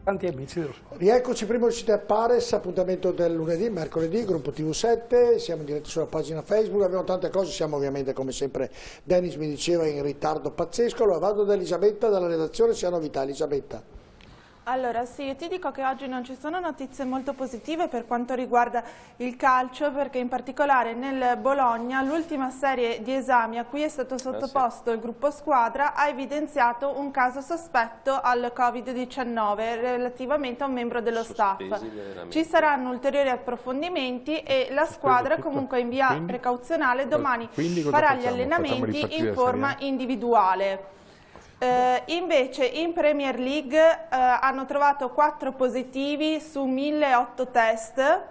tanti amici dello sport. Rieccoci, prima uscita a Pares, appuntamento del lunedì, mercoledì, gruppo TV7, siamo in diretta sulla pagina Facebook, abbiamo tante cose, siamo ovviamente come sempre, Dennis mi diceva, in ritardo pazzesco. Allora vado da Elisabetta, dalla redazione, se ha novità. Elisabetta. Allora sì, io ti dico che oggi non ci sono notizie molto positive per quanto riguarda il calcio, perché in particolare nel Bologna l'ultima serie di esami a cui è stato sottoposto il gruppo squadra ha evidenziato un caso sospetto al Covid-19 relativamente a un membro dello staff. Ci saranno ulteriori approfondimenti e la squadra comunque in via precauzionale domani farà gli allenamenti in forma individuale. Invece in Premier League hanno trovato 4 positivi su 1008 test,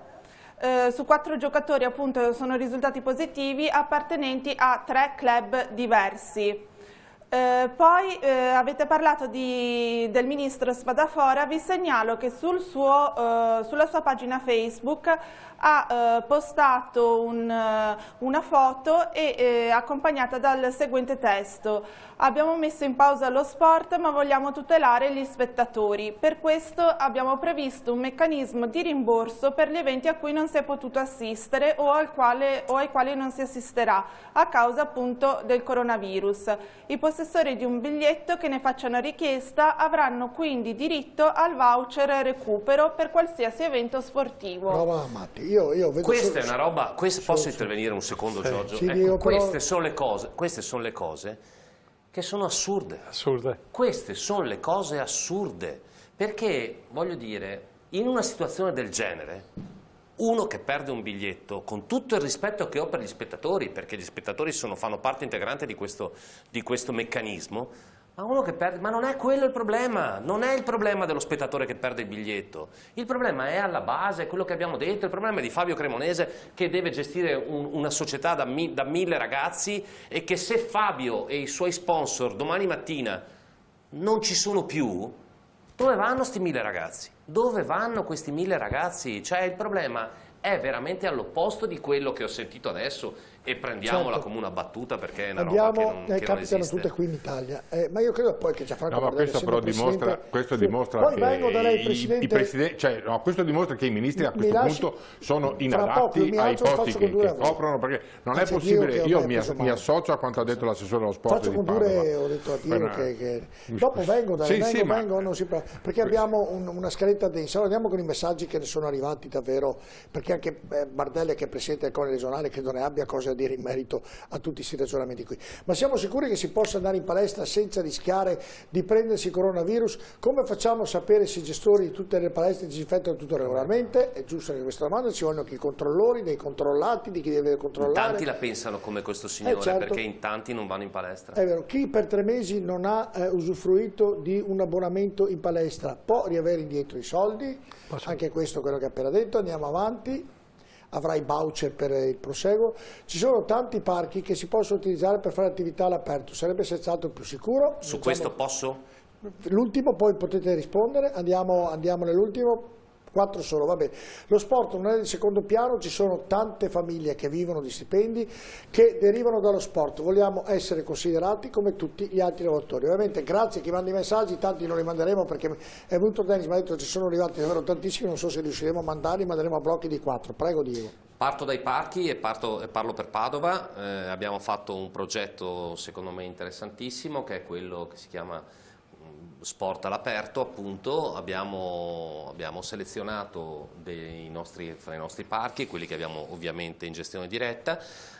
su 4 giocatori appunto sono risultati positivi appartenenti a 3 club diversi. Poi avete parlato del ministro Spadafora, vi segnalo che sulla sua pagina Facebook ha postato una foto accompagnata dal seguente testo: abbiamo messo in pausa lo sport ma vogliamo tutelare gli spettatori, per questo abbiamo previsto un meccanismo di rimborso per gli eventi a cui non si è potuto assistere o ai quali non si assisterà a causa appunto del coronavirus. I possessori di un biglietto che ne facciano richiesta avranno quindi diritto al voucher recupero per qualsiasi evento sportivo. Prova, Matti. Io vedo questa è una roba, posso intervenire un secondo, Giorgio? Sì, ecco, queste sono le cose che sono assurde. Queste sono le cose assurde, perché, voglio dire, in una situazione del genere, uno che perde un biglietto, con tutto il rispetto che ho per gli spettatori, perché gli spettatori fanno parte integrante di questo meccanismo, ma uno che perde, ma non è quello il problema, non è il problema dello spettatore che perde il biglietto, il problema è alla base, è quello che abbiamo detto, il problema è di Fabio Cremonese che deve gestire una società da 1000 ragazzi e che se Fabio e i suoi sponsor domani mattina non ci sono più, dove vanno sti 1000 ragazzi? Dove vanno questi 1000 ragazzi? Cioè il problema è veramente all'opposto di quello che ho sentito adesso e prendiamola come una battuta perché è una roba che non capitano esiste. tutte qui in Italia, ma io credo poi che Gianfranco ma questo però dimostra poi questo dimostra che i ministri a questo punto sono inadatti ai posti che coprono, perché non è possibile. Io mi associo a quanto ha detto l'assessore allo sport faccio di condurre, ho detto a Dio che dopo vengo, perché abbiamo una scaletta densa. Allora andiamo con i messaggi che ne sono arrivati davvero, perché anche Bardella, che è presidente del Cone regionale, credo ne abbia cose da dire in merito a tutti questi ragionamenti qui. Ma siamo sicuri che si possa andare in palestra senza rischiare di prendersi coronavirus? Come facciamo a sapere se i gestori di tutte le palestre disinfettano tutto regolarmente? È giusto che questa domanda ci vogliono i controllori, dei controllati, di chi deve controllare. In tanti la pensano come questo signore, certo, perché in tanti non vanno in palestra. È vero, chi per 3 mesi non ha usufruito di un abbonamento in palestra può riavere indietro i soldi, anche questo è quello che ha appena detto. Andiamo avanti. Avrai voucher per il proseguo. Ci sono tanti parchi che si possono utilizzare per fare attività all'aperto, sarebbe senz'altro più sicuro. Su questo posso? L'ultimo, poi potete rispondere, andiamo nell'ultimo. 4 solo, va bene. Lo sport non è di secondo piano, ci sono tante famiglie che vivono di stipendi che derivano dallo sport, vogliamo essere considerati come tutti gli altri lavoratori. Ovviamente grazie a chi manda i messaggi, tanti non li manderemo perché è venuto Dennis, mi ha detto che ci sono arrivati davvero tantissimi, non so se riusciremo a mandarli, manderemo a blocchi di 4. Prego Diego. Parto dai parchi e parlo per Padova. Abbiamo fatto un progetto secondo me interessantissimo che è quello che si chiama Sport all'aperto, appunto. Abbiamo selezionato fra i nostri parchi, quelli che abbiamo ovviamente in gestione diretta,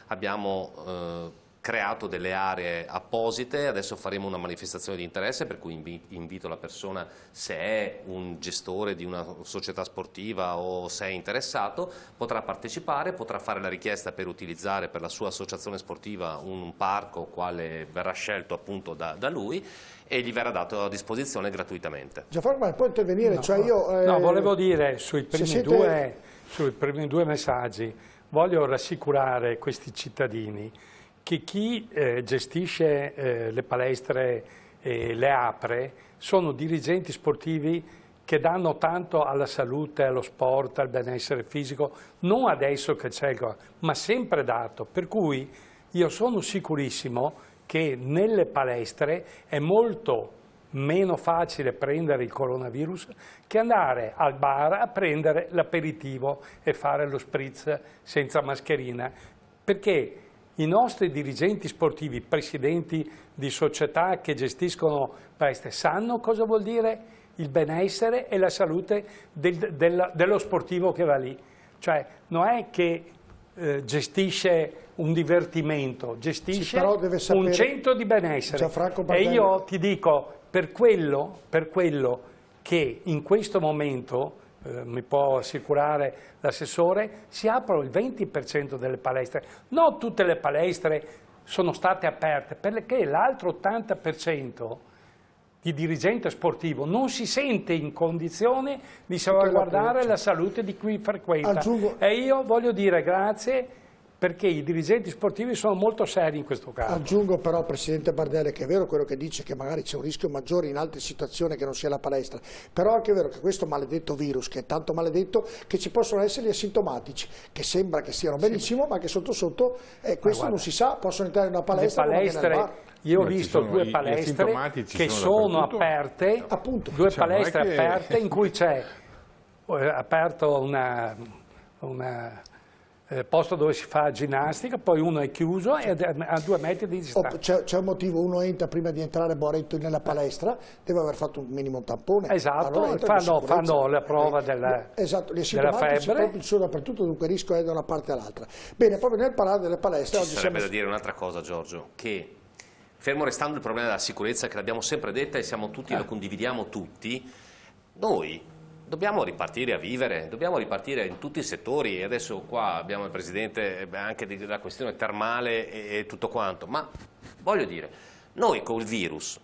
abbiamo creato delle aree apposite, adesso faremo una manifestazione di interesse per cui invito la persona, se è un gestore di una società sportiva o se è interessato, potrà partecipare, potrà fare la richiesta per utilizzare per la sua associazione sportiva un parco quale verrà scelto appunto da lui e gli verrà dato a disposizione gratuitamente. Gianfranco, ma può intervenire? No, volevo dire sui primi due messaggi, voglio rassicurare questi cittadini che chi gestisce le palestre e le apre sono dirigenti sportivi che danno tanto alla salute, allo sport, al benessere fisico, non adesso che c'è il Covid, ma sempre dato, per cui io sono sicurissimo che nelle palestre è molto meno facile prendere il coronavirus che andare al bar a prendere l'aperitivo e fare lo spritz senza mascherina, perché i nostri dirigenti sportivi, presidenti di società che gestiscono palestre, sanno cosa vuol dire il benessere e la salute dello sportivo che va lì. Cioè non è che gestisce un divertimento, gestisce un centro di benessere. E io ti dico, per quello che in questo momento, mi può assicurare l'assessore, si aprono il 20% delle palestre. Non tutte le palestre sono state aperte, perché l'altro 80% di dirigente sportivo non si sente in condizione di salvaguardare la salute di chi frequenta. E io voglio dire grazie, perché i dirigenti sportivi sono molto seri in questo caso. Aggiungo però, Presidente Bardella, che è vero quello che dice, che magari c'è un rischio maggiore in altre situazioni che non sia la palestra, però è anche vero che questo maledetto virus, che è tanto maledetto, che ci possono essere gli asintomatici, che sembra che stiano benissimo, ma che sotto sotto questo non si sa, possono entrare in una palestra. Io ho visto due palestre che sono aperte, appunto, due palestre aperte in cui c'è aperto un posto dove si fa ginnastica, poi uno è chiuso e a 2 metri di distanza. C'è un motivo, uno entra prima di entrare nella palestra, deve aver fatto un minimo tampone. Esatto, allora fanno la prova della febbre. Sono dappertutto, dunque il rischio è da una parte all'altra. Bene, proprio nel parlare delle palestre... Ci sarebbe da dire un'altra cosa, Giorgio, che fermo restando il problema della sicurezza, che l'abbiamo sempre detta e siamo tutti, lo condividiamo tutti, noi dobbiamo ripartire a vivere, dobbiamo ripartire in tutti i settori. Adesso qua abbiamo il Presidente anche della questione termale e tutto quanto, ma voglio dire, noi col virus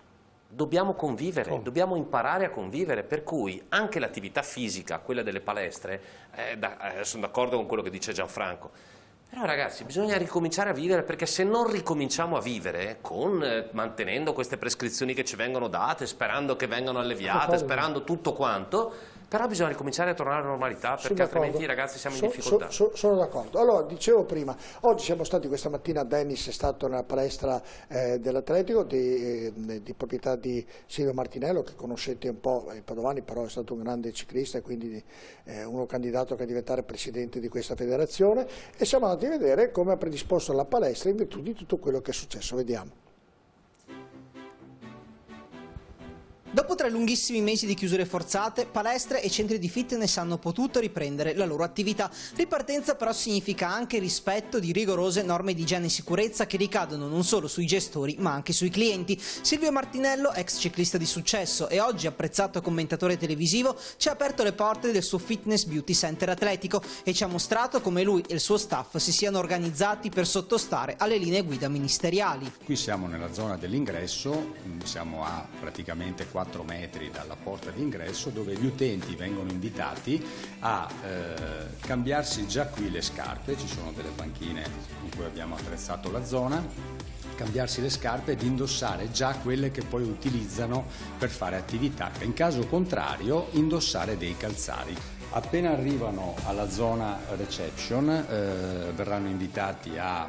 dobbiamo convivere, dobbiamo imparare a convivere, per cui anche l'attività fisica, quella delle palestre, sono d'accordo con quello che dice Gianfranco, però ragazzi bisogna ricominciare a vivere, perché se non ricominciamo a vivere mantenendo queste prescrizioni che ci vengono date, sperando che vengano alleviate, sperando tutto quanto, però bisogna ricominciare a tornare alla normalità, perché altrimenti ragazzi siamo in difficoltà. Sono d'accordo. Allora, dicevo prima, oggi siamo stati questa mattina, Dennis è stato nella palestra dell'Atletico di proprietà di Silvio Martinello, che conoscete un po', i padovani, però è stato un grande ciclista e quindi uno candidato a diventare presidente di questa federazione, e siamo andati a vedere come ha predisposto la palestra in virtù di tutto quello che è successo. Vediamo. Dopo 3 lunghissimi mesi di chiusure forzate, palestre e centri di fitness hanno potuto riprendere la loro attività. Ripartenza però significa anche rispetto di rigorose norme di igiene e sicurezza che ricadono non solo sui gestori ma anche sui clienti. Silvio Martinello, ex ciclista di successo e oggi apprezzato commentatore televisivo, ci ha aperto le porte del suo Fitness Beauty Center Atletico e ci ha mostrato come lui e il suo staff si siano organizzati per sottostare alle linee guida ministeriali. Qui siamo nella zona dell'ingresso, siamo a praticamente 4 metri dalla porta d'ingresso, dove gli utenti vengono invitati a cambiarsi già qui le scarpe. Ci sono delle panchine in cui abbiamo attrezzato la zona, cambiarsi le scarpe ed indossare già quelle che poi utilizzano per fare attività. In caso contrario indossare dei calzari. Appena arrivano alla zona reception verranno invitati a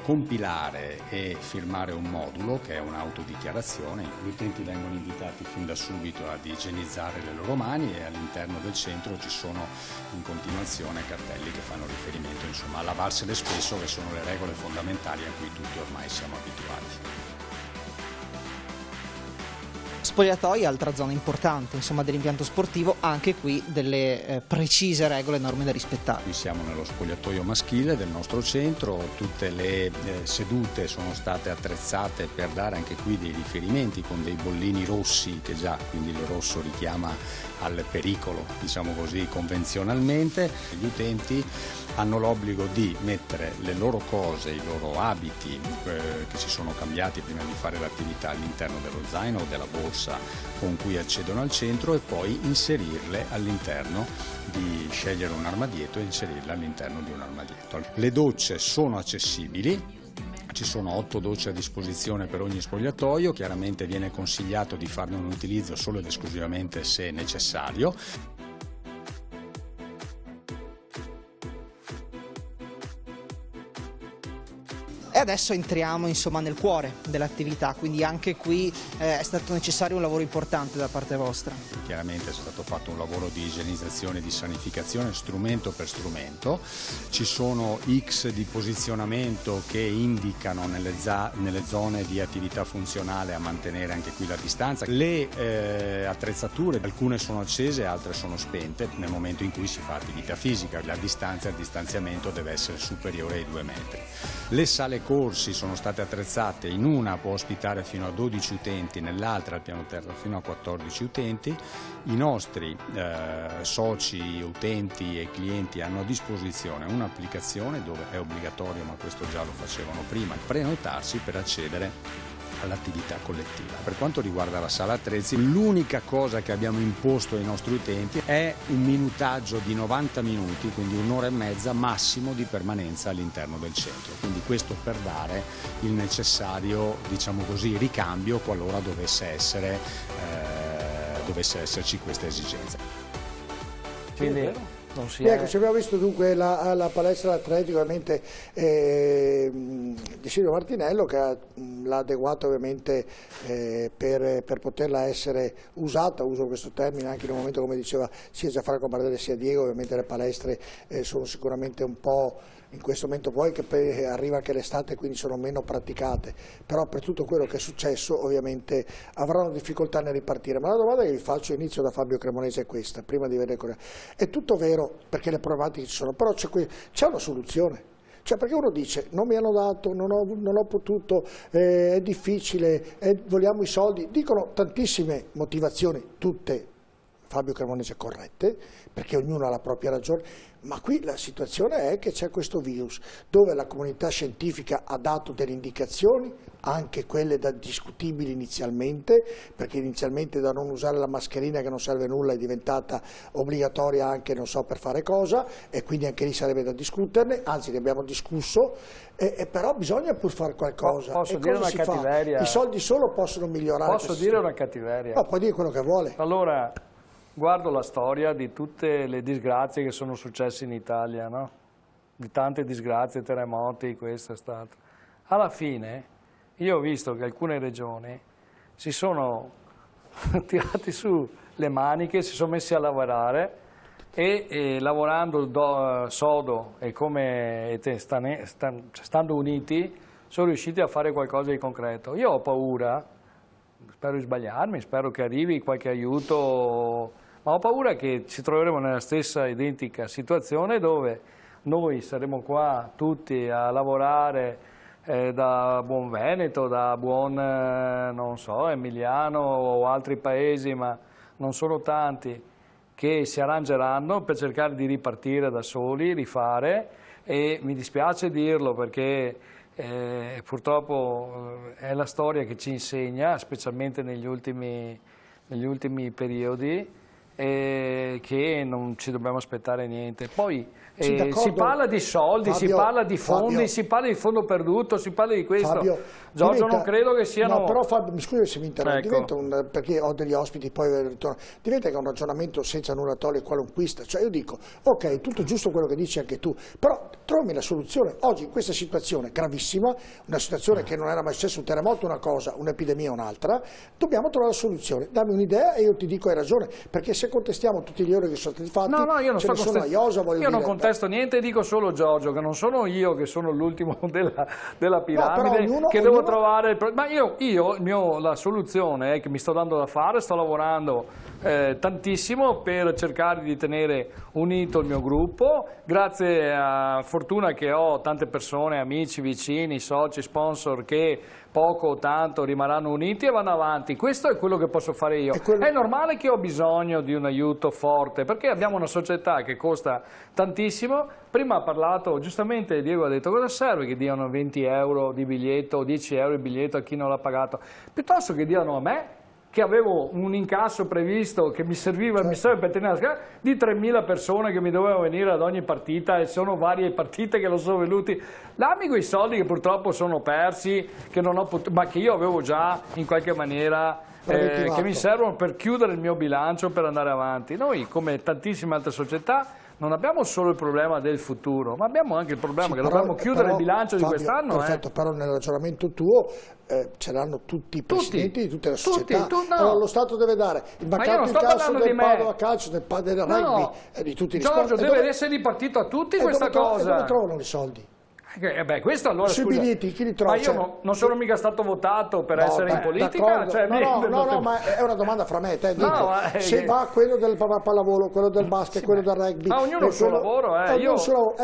compilare e firmare un modulo che è un'autodichiarazione. Gli utenti vengono invitati fin da subito ad igienizzare le loro mani e all'interno del centro ci sono in continuazione cartelli che fanno riferimento insomma a lavarsele spesso, che sono le regole fondamentali a cui tutti ormai siamo abituati. Spogliatoi, altra zona importante insomma dell'impianto sportivo, anche qui delle precise regole e norme da rispettare. Qui siamo nello spogliatoio maschile del nostro centro, tutte le sedute sono state attrezzate per dare anche qui dei riferimenti con dei bollini rossi, che già quindi il rosso richiama al pericolo, diciamo così, convenzionalmente. Gli utenti hanno l'obbligo di mettere le loro cose, i loro abiti che si sono cambiati prima di fare l'attività all'interno dello zaino o della borsa con cui accedono al centro, e poi inserirle all'interno, di scegliere un armadietto e inserirle all'interno di un armadietto. Le docce sono accessibili. Ci sono 8 docce a disposizione per ogni spogliatoio, chiaramente viene consigliato di farne un utilizzo solo ed esclusivamente se necessario. È adesso entriamo insomma nel cuore dell'attività, quindi anche qui è stato necessario un lavoro importante da parte vostra. Chiaramente è stato fatto un lavoro di igienizzazione e di sanificazione strumento per strumento, ci sono X di posizionamento che indicano nelle zone di attività funzionale a mantenere anche qui la distanza. Le attrezzature, alcune sono accese, altre sono spente nel momento in cui si fa attività fisica, la distanza e il distanziamento deve essere superiore ai 2 metri. Le sale corsi sono state attrezzate, in una può ospitare fino a 12 utenti, nell'altra al piano terra fino a 14 utenti. I nostri soci, utenti e clienti hanno a disposizione un'applicazione dove è obbligatorio, ma questo già lo facevano prima, prenotarsi per accedere all'attività collettiva. Per quanto riguarda la sala attrezzi, l'unica cosa che abbiamo imposto ai nostri utenti è un minutaggio di 90 minuti, quindi 1 ora e mezza massimo di permanenza all'interno del centro. Quindi questo per dare il necessario, diciamo così, ricambio qualora dovesse esserci questa esigenza. Quindi ecco, ci abbiamo visto dunque la palestra atletica ovviamente di Silvio Martinello, che l'ha adeguata ovviamente per poterla essere usata, uso questo termine anche in un momento, come diceva sia Gianfranco Bardelli sia Diego, ovviamente le palestre sono sicuramente un po' in questo momento poi che arriva anche l'estate, quindi sono meno praticate, però per tutto quello che è successo ovviamente avranno difficoltà nel ripartire. Ma la domanda che vi faccio, inizio da Fabio Cremonese, è questa, prima di vedere è tutto vero, perché le problematiche ci sono, però c'è una soluzione. Cioè, perché uno dice non mi hanno dato, non ho potuto, è difficile, vogliamo i soldi, dicono tantissime motivazioni, tutte Fabio Cremonese corrette, perché ognuno ha la propria ragione, ma qui la situazione è che c'è questo virus, dove la comunità scientifica ha dato delle indicazioni, anche quelle da discutibili inizialmente, perché inizialmente da non usare la mascherina che non serve a nulla è diventata obbligatoria anche non so per fare cosa, e quindi anche lì sarebbe da discuterne, anzi ne abbiamo discusso, però bisogna pur fare qualcosa. Posso dire una cattiveria? I soldi solo possono migliorare. Posso dire una cattiveria? No, puoi dire quello che vuole. Allora, guardo la storia di tutte le disgrazie che sono successe in Italia, no? Di tante disgrazie, terremoti, questo è stato. Alla fine io ho visto che alcune regioni si sono tirati su le maniche, si sono messi a lavorare e lavorando sodo e come stando uniti sono riusciti a fare qualcosa di concreto. Io ho paura, spero di sbagliarmi, spero che arrivi qualche aiuto, ma ho paura che ci troveremo nella stessa identica situazione dove noi saremo qua tutti a lavorare da buon Veneto, da buon, non so, Emiliano o altri paesi, ma non sono tanti, che si arrangeranno per cercare di ripartire da soli, rifare, e mi dispiace dirlo perché purtroppo è la storia che ci insegna, specialmente negli ultimi periodi, che non ci dobbiamo aspettare niente. Poi si parla di soldi, Fabio, si parla di fondi, Fabio, si parla di fondo perduto, si parla di questo. Fabio, Giorgio, non credo che siano... No, però Fabio, mi scusi se mi interrompo, ecco. Perché ho degli ospiti, poi ritorno. Diventa che è un ragionamento senza nulla togliere qualunquista. Cioè io dico, ok, tutto giusto quello che dici anche tu, però trovi la soluzione. Oggi in questa situazione gravissima, una situazione che non era mai successa, un terremoto una cosa, un'epidemia un'altra, dobbiamo trovare la soluzione. Dammi un'idea e io ti dico hai ragione, perché se contestiamo tutti gli ori che sono stati fatti, no, io non ce ne sono a Iosa, voglio dire. Non contesto niente, dico solo Giorgio, che non sono io che sono l'ultimo della piramide, no, devo trovare... Ma la soluzione è che mi sto dando da fare, sto lavorando tantissimo per cercare di tenere unito il mio gruppo, grazie a fortuna che ho tante persone, amici, vicini, soci, sponsor che poco o tanto rimarranno uniti e vanno avanti. Questo è quello che posso fare io. È normale che ho bisogno di un aiuto forte, perché abbiamo una società che costa tantissimo. Prima ha parlato, giustamente Diego ha detto, cosa serve che diano 20 euro di biglietto o 10 euro di biglietto a chi non l'ha pagato? Piuttosto che diano a me, che avevo un incasso previsto che mi serve per tenere la scala, di 3.000 persone che mi dovevano venire ad ogni partita, e sono varie partite che lo sono venuti. Dammi quei soldi che purtroppo sono persi, che non ho ma che io avevo già in qualche maniera, che mi servono per chiudere il mio bilancio, per andare avanti. Noi, come tantissime altre società, non abbiamo solo il problema del futuro, ma abbiamo anche il problema che dobbiamo chiudere il bilancio di quest'anno. Perfetto, però nel ragionamento tuo ce l'hanno tutti i presidenti di tutte le società. Allora, lo Stato deve dare il mancato incasso del Padova Calcio, del rugby e di tutti gli sport. Giorgio, deve essere ripartito a tutti questa cosa. E dove trovano i soldi? Questo allora, sui biglietti chi li trova? Ma io non sono mica stato votato per essere in politica. Cioè, no, ma è una domanda fra me e te. Se va quello del pallavolo, quello del basket, quello del rugby. Ma ognuno il suo lavoro. Io sto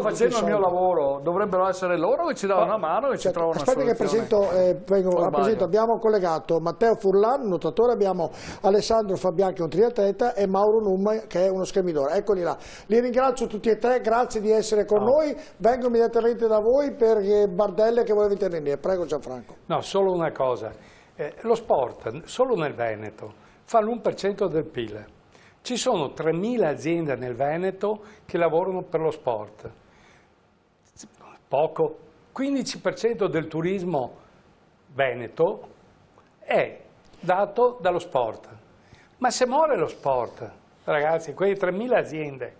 facendo il mio lavoro, dovrebbero essere loro che ci danno una mano e ci trovano una soluzione. Aspetta che abbiamo collegato Matteo Furlan, nuotatore, abbiamo Alessandro Fabianchi, un triatleta, e Mauro Numa, che è uno schermidore. Eccoli là. Li ringrazio tutti e tre, grazie di essere con noi. Vengo immediatamente da voi per Bardelle che voleva intervenire. Prego Gianfranco. No, solo una cosa. Lo sport, solo nel Veneto, fa l'1% del PIL. Ci sono 3.000 aziende nel Veneto che lavorano per lo sport. Poco. 15% del turismo veneto è dato dallo sport. Ma se muore lo sport, ragazzi, quelle 3.000 aziende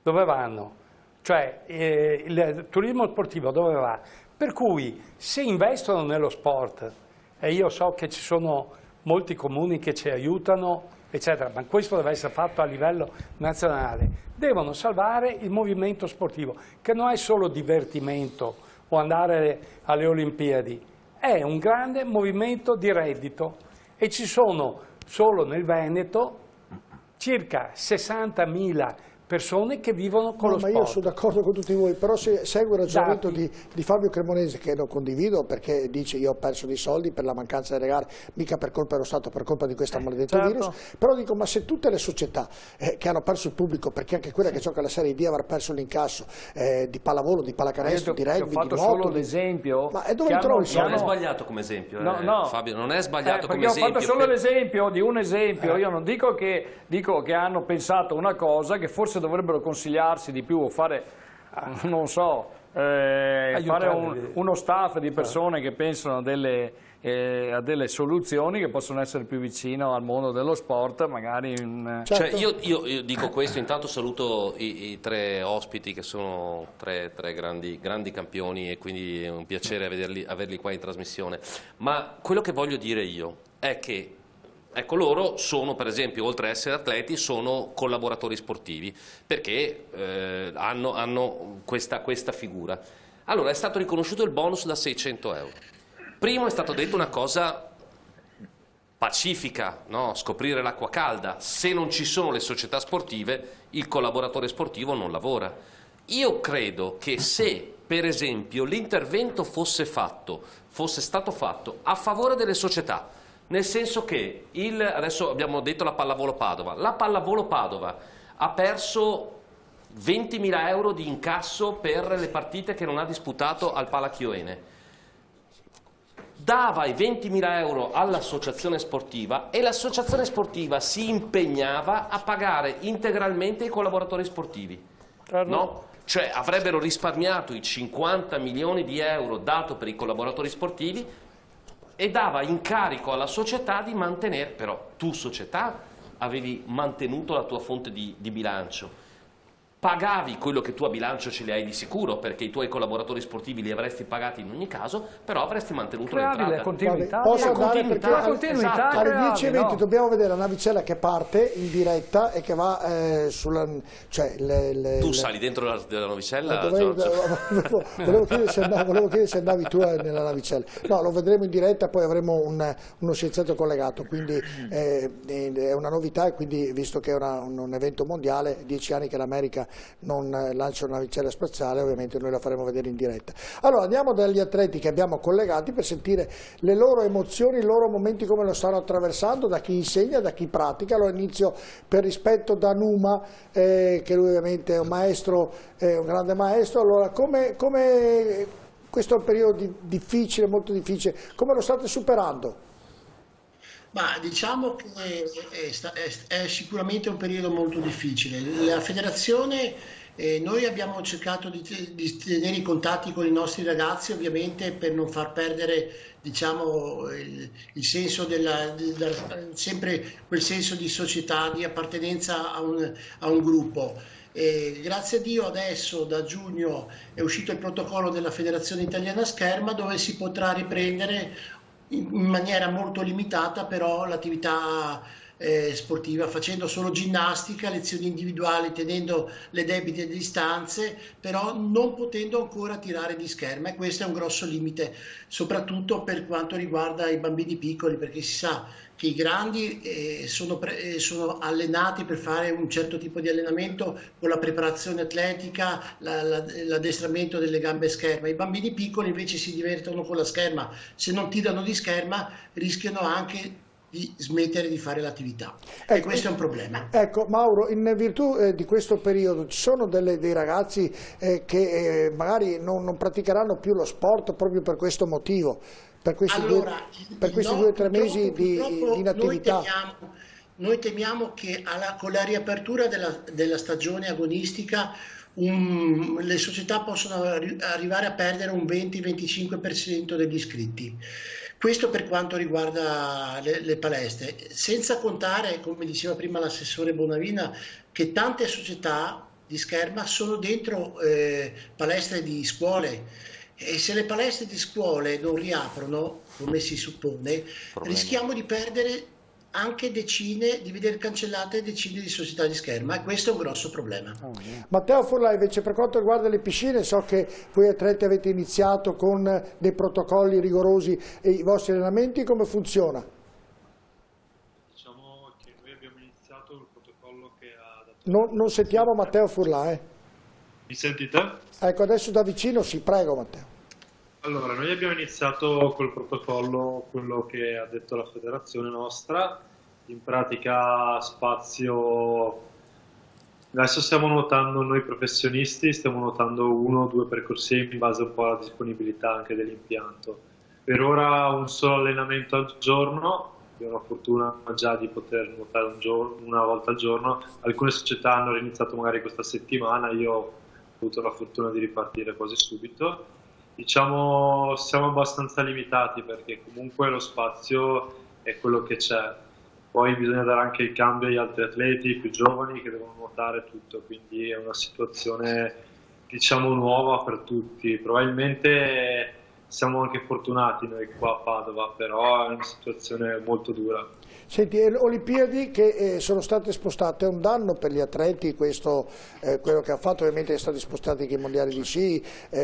dove vanno? Cioè il turismo sportivo dove va? Per cui se investono nello sport, e io so che ci sono molti comuni che ci aiutano, eccetera, ma questo deve essere fatto a livello nazionale, devono salvare il movimento sportivo, che non è solo divertimento o andare alle Olimpiadi, è un grande movimento di reddito e ci sono solo nel Veneto circa 60.000 persone che vivono con lo sport. Ma io sono d'accordo con tutti voi, però se seguo il ragionamento di Fabio Cremonese, che non condivido, perché dice io ho perso dei soldi per la mancanza delle gare, mica per colpa dello Stato, per colpa di questo maledetto virus, però dico, ma se tutte le società che hanno perso il pubblico, perché anche quella che gioca la Serie D avrà perso l'incasso di pallavolo, di pallacanestro, di rugby, di nuoto... Ho fatto solo l'esempio... Ma e dove trovi? Non è sbagliato come esempio, Fabio, non è sbagliato come esempio. Ho fatto solo l'esempio di un esempio, io non dico che hanno pensato una cosa, che forse dovrebbero consigliarsi di più o fare, non so, fare uno staff di persone che pensano a delle soluzioni che possono essere più vicino al mondo dello sport, magari Cioè, io dico questo, intanto saluto i tre ospiti che sono tre grandi campioni e quindi è un piacere averli qua in trasmissione, ma quello che voglio dire io è che ecco, loro sono, per esempio, oltre ad essere atleti, sono collaboratori sportivi, perché hanno questa figura. Allora, è stato riconosciuto il bonus da 600 euro. Primo è stato detto una cosa pacifica, no? Scoprire l'acqua calda. Se non ci sono le società sportive, il collaboratore sportivo non lavora. Io credo che se, per esempio, l'intervento fosse stato fatto a favore delle società, nel senso che, adesso abbiamo detto la Pallavolo Padova ha perso 20.000 euro di incasso per le partite che non ha disputato al Palachioene, dava i 20.000 euro all'associazione sportiva e l'associazione sportiva si impegnava a pagare integralmente i collaboratori sportivi, no? Cioè avrebbero risparmiato i 50 milioni di euro dato per i collaboratori sportivi e dava incarico alla società di mantenere, però tu società avevi mantenuto la tua fonte di bilancio, pagavi quello che tu a bilancio ce li hai di sicuro, perché i tuoi collaboratori sportivi li avresti pagati in ogni caso, però avresti mantenuto l'entrata. Continuità. Posso andare perché alle 10:20 no? Dobbiamo vedere la navicella che parte in diretta e che va sulla... Tu sali dentro la navicella? Volevo chiedere se andavi tu nella navicella. No, lo vedremo in diretta, poi avremo uno scienziato collegato, quindi è una novità, e quindi visto che è un evento mondiale, 10 anni che l'America non lancia una navicella spaziale, ovviamente noi la faremo vedere in diretta. Allora andiamo dagli atleti che abbiamo collegati per sentire le loro emozioni, i loro momenti, come lo stanno attraversando, da chi insegna, da chi pratica. Allora inizio per rispetto da Numa, che lui ovviamente è un maestro, un grande maestro. Allora come questo è un periodo difficile, molto difficile, come lo state superando? Ma diciamo che è sicuramente un periodo molto difficile. La federazione, noi abbiamo cercato di tenere i contatti con i nostri ragazzi, ovviamente per non far perdere, diciamo, il senso sempre quel senso di società, di appartenenza a un gruppo. Grazie a Dio adesso da giugno è uscito il protocollo della Federazione Italiana Scherma, dove si potrà riprendere in maniera molto limitata però l'attività sportiva, facendo solo ginnastica, lezioni individuali, tenendo le debite distanze, però non potendo ancora tirare di scherma, e questo è un grosso limite, soprattutto per quanto riguarda i bambini piccoli, perché si sa che i grandi sono allenati per fare un certo tipo di allenamento con la preparazione atletica, l'addestramento delle gambe a scherma. I bambini piccoli invece si divertono con la scherma, se non tirano di scherma rischiano anche di smettere di fare l'attività, e questo è un problema. Ecco Mauro, in virtù di questo periodo ci sono dei ragazzi che magari non praticheranno più lo sport proprio per questo motivo, per questi due o 3 mesi di inattività? Noi temiamo che con la riapertura della stagione agonistica le società possono arrivare a perdere un 20-25% degli iscritti. Questo per quanto riguarda le palestre, senza contare, come diceva prima l'assessore Bonavina, che tante società di scherma sono dentro palestre di scuole, e se le palestre di scuole non riaprono, come si suppone, rischiamo di perdere anche di vedere cancellate decine di società di scherma, e questo è un grosso problema. Matteo Furla, invece, per quanto riguarda le piscine, so che voi atleti avete iniziato con dei protocolli rigorosi, e i vostri allenamenti come funziona? Diciamo che noi abbiamo iniziato il protocollo che ha dato... Non sentiamo Matteo Furla, Mi sentite? Ecco, adesso da vicino, sì, prego Matteo. Allora, noi abbiamo iniziato col protocollo, quello che ha detto la federazione nostra, in pratica spazio, adesso stiamo nuotando noi professionisti, stiamo nuotando 1 o 2 percorsi in base un po' alla disponibilità anche dell'impianto. Per ora un solo allenamento al giorno, abbiamo la fortuna già di poter nuotare una volta al giorno, alcune società hanno iniziato magari questa settimana, io ho avuto la fortuna di ripartire quasi subito. Diciamo siamo abbastanza limitati perché comunque lo spazio è quello che c'è, poi bisogna dare anche il cambio agli altri atleti più giovani che devono nuotare tutto, quindi è una situazione diciamo nuova per tutti. Probabilmente siamo anche fortunati noi qua a Padova, però è una situazione molto dura. Senti, le Olimpiadi che sono state spostate, è un danno per gli atleti questo, quello che ha fatto? Ovviamente sono stati spostati anche i mondiali di sci,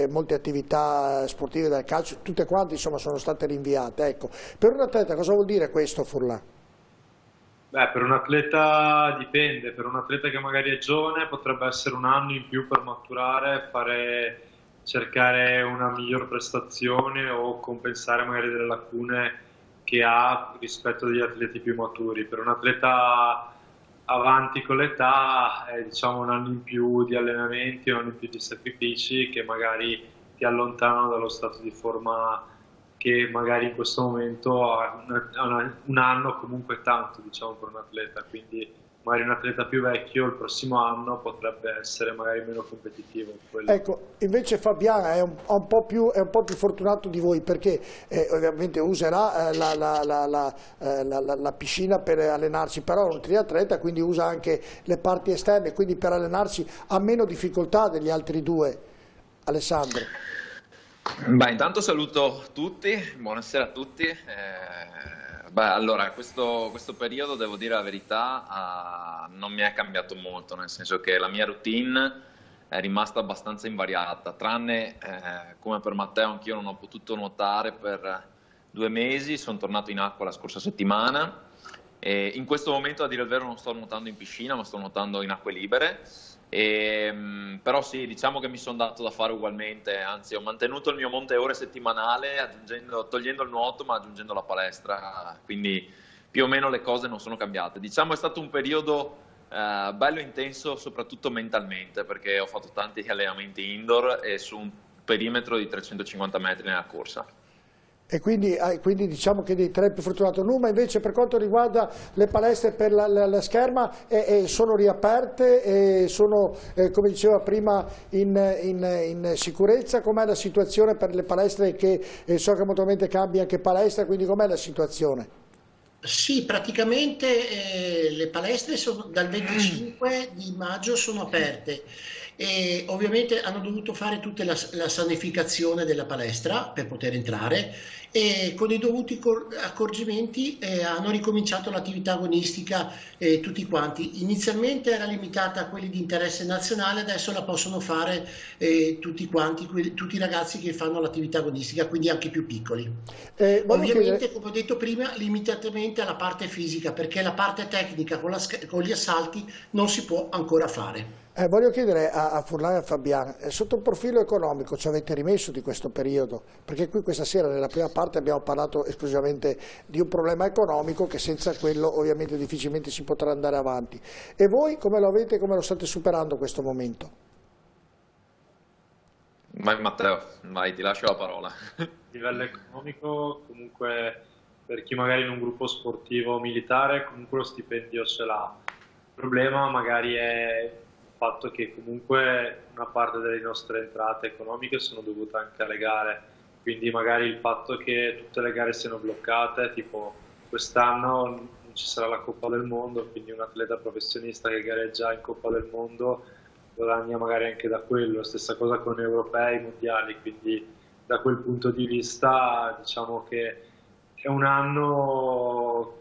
molte attività sportive del calcio, tutte quante insomma sono state rinviate. Ecco. Per un atleta cosa vuol dire questo, Furlan? Beh, per un atleta dipende, per un atleta che magari è giovane potrebbe essere un anno in più per maturare, cercare una miglior prestazione o compensare magari delle lacune che ha rispetto agli atleti più maturi. Per un atleta avanti con l'età è diciamo un anno in più di allenamenti, un anno in più di sacrifici che magari ti allontanano dallo stato di forma che magari in questo momento ha un anno comunque tanto diciamo per un atleta, quindi magari un atleta più vecchio il prossimo anno potrebbe essere magari meno competitivo. Ecco, invece Fabiana è un po' più fortunato di voi perché ovviamente userà la piscina per allenarsi, però è un triatleta, quindi usa anche le parti esterne, quindi per allenarsi ha meno difficoltà degli altri due. Alessandro. Beh, intanto saluto tutti, buonasera a tutti. Allora, questo periodo, devo dire la verità, non mi è cambiato molto, nel senso che la mia routine è rimasta abbastanza invariata, tranne come per Matteo anch'io non ho potuto nuotare per 2 mesi, sono tornato in acqua la scorsa settimana e in questo momento, a dire il vero, non sto nuotando in piscina, ma sto nuotando in acque libere. Però sì, diciamo che mi sono dato da fare ugualmente, anzi ho mantenuto il mio monte ore settimanale togliendo il nuoto ma aggiungendo la palestra, quindi più o meno le cose non sono cambiate. Diciamo è stato un periodo bello intenso soprattutto mentalmente, perché ho fatto tanti allenamenti indoor e su un perimetro di 350 metri nella corsa. E quindi diciamo che dei 3 più fortunato. Numa invece per quanto riguarda le palestre per la scherma sono riaperte e sono come diceva prima in sicurezza. Com'è la situazione per le palestre che so che mutuamente cambia anche palestra, quindi com'è la situazione? Sì, praticamente le palestre dal 25 di maggio sono aperte e ovviamente hanno dovuto fare tutta la sanificazione della palestra per poter entrare e con i dovuti accorgimenti hanno ricominciato l'attività agonistica tutti quanti. Inizialmente era limitata a quelli di interesse nazionale, adesso la possono fare tutti quanti, tutti i ragazzi che fanno l'attività agonistica, quindi anche i più piccoli. Ovviamente, come ho detto prima, limitatamente alla parte fisica, perché la parte tecnica con gli assalti non si può ancora fare. Voglio chiedere a Furlan e a Fabian, sotto il profilo economico ci avete rimesso di questo periodo? Perché qui questa sera nella prima parte abbiamo parlato esclusivamente di un problema economico che senza quello ovviamente difficilmente si potrà andare avanti. E voi come lo avete, come lo state superando questo momento? Vai Matteo, vai, ti lascio la parola. A livello economico, comunque per chi magari in un gruppo sportivo o militare, comunque lo stipendio ce l'ha. Il problema magari è il fatto che comunque una parte delle nostre entrate economiche sono dovute anche alle gare, quindi magari il fatto che tutte le gare siano bloccate, tipo quest'anno non ci sarà la Coppa del Mondo, quindi un atleta professionista che gareggia in Coppa del Mondo guadagna magari anche da quello, stessa cosa con europei, mondiali, quindi da quel punto di vista diciamo che è un anno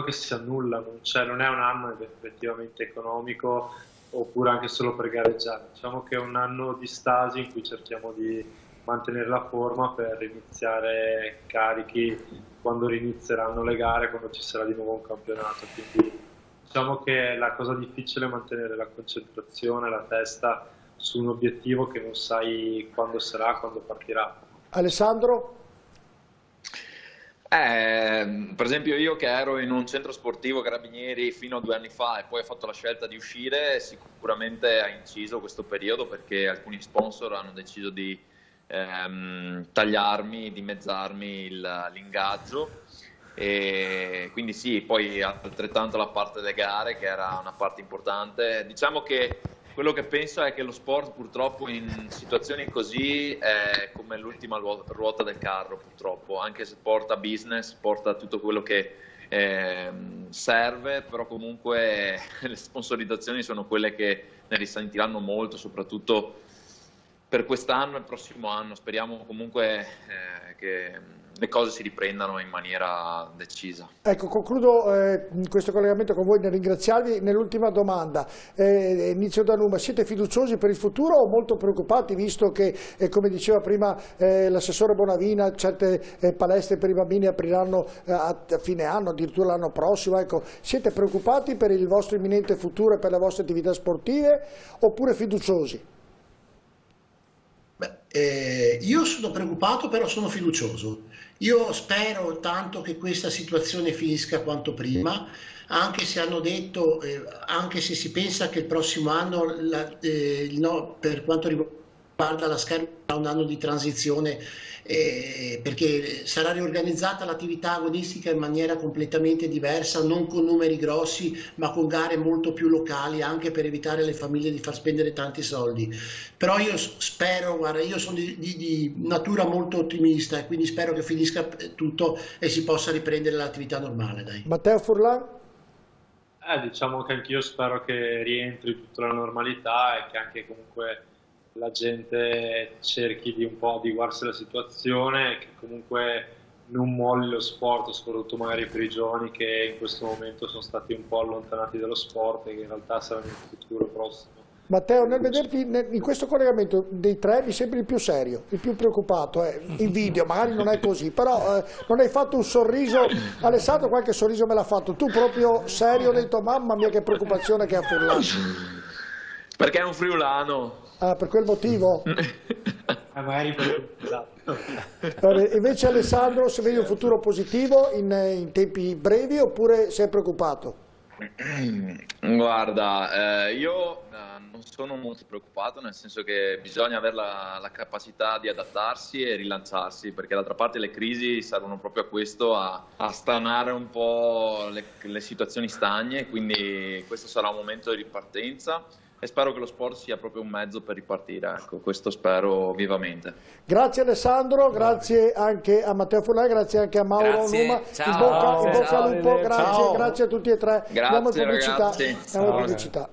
che si annulla, non è un anno effettivamente economico oppure anche solo per gareggiare, diciamo che è un anno di stasi in cui cerchiamo di mantenere la forma per iniziare carichi quando inizieranno le gare, quando ci sarà di nuovo un campionato, quindi diciamo che la cosa difficile è mantenere la concentrazione, la testa su un obiettivo che non sai quando sarà, quando partirà. Alessandro? Per esempio io che ero in un centro sportivo Carabinieri fino a 2 anni fa e poi ho fatto la scelta di uscire, sicuramente ha inciso questo periodo perché alcuni sponsor hanno deciso di tagliarmi, dimezzarmi l'ingaggio e quindi sì, poi altrettanto la parte delle gare che era una parte importante. Diciamo che quello che penso è che lo sport purtroppo in situazioni così è come l'ultima ruota del carro purtroppo, anche se porta business, porta tutto quello che serve, però comunque le sponsorizzazioni sono quelle che ne risentiranno molto, soprattutto per quest'anno e il prossimo anno. Speriamo comunque che le cose si riprendano in maniera decisa. Ecco, concludo questo collegamento con voi nel ringraziarvi. Nell'ultima domanda, inizio da Numa, siete fiduciosi per il futuro o molto preoccupati visto che, come diceva prima l'assessore Bonavina, certe palestre per i bambini apriranno a fine anno, addirittura l'anno prossimo, ecco, siete preoccupati per il vostro imminente futuro e per le vostre attività sportive oppure fiduciosi? Io sono preoccupato, però sono fiducioso. Io spero tanto che questa situazione finisca quanto prima, anche se hanno detto, anche se si pensa che il prossimo anno, no, per quanto riguarda la scherma, sarà un anno di transizione, perché sarà riorganizzata l'attività agonistica in maniera completamente diversa, non con numeri grossi, ma con gare molto più locali, anche per evitare alle famiglie di far spendere tanti soldi. Però io spero, guarda, io sono di natura molto ottimista e quindi spero che finisca tutto e si possa riprendere l'attività normale. Dai. Matteo Furlan? Diciamo che anch'io spero che rientri tutta la normalità e che anche comunque la gente cerchi di un po' adeguarsi alla situazione e che comunque non molli lo sport, soprattutto magari per i giovani che in questo momento sono stati un po' allontanati dallo sport e che in realtà saranno in futuro prossimo. Matteo, nel vederti in questo collegamento dei tre mi sembri il più serio, il più preoccupato, in video magari non è così, però non hai fatto un sorriso, Alessandro qualche sorriso me l'ha fatto, tu proprio serio hai detto mamma mia che preoccupazione che ha Furlan. Perché è un friulano. Ah, per quel motivo? Magari esatto. Vabbè, invece Alessandro, se vedi un futuro positivo in tempi brevi oppure sei preoccupato? Guarda, io non sono molto preoccupato, nel senso che bisogna avere la capacità di adattarsi e rilanciarsi, perché d'altra parte le crisi servono proprio a questo, a stanare un po' le situazioni stagne, quindi questo sarà un momento di ripartenza. e spero che lo sport sia proprio un mezzo per ripartire, ecco, questo spero vivamente. Grazie Alessandro, grazie anche a Matteo Furlan, grazie anche a Mauro Numa, in bocca al lupo, grazie a tutti e tre. Grazie, Andiamo in pubblicità.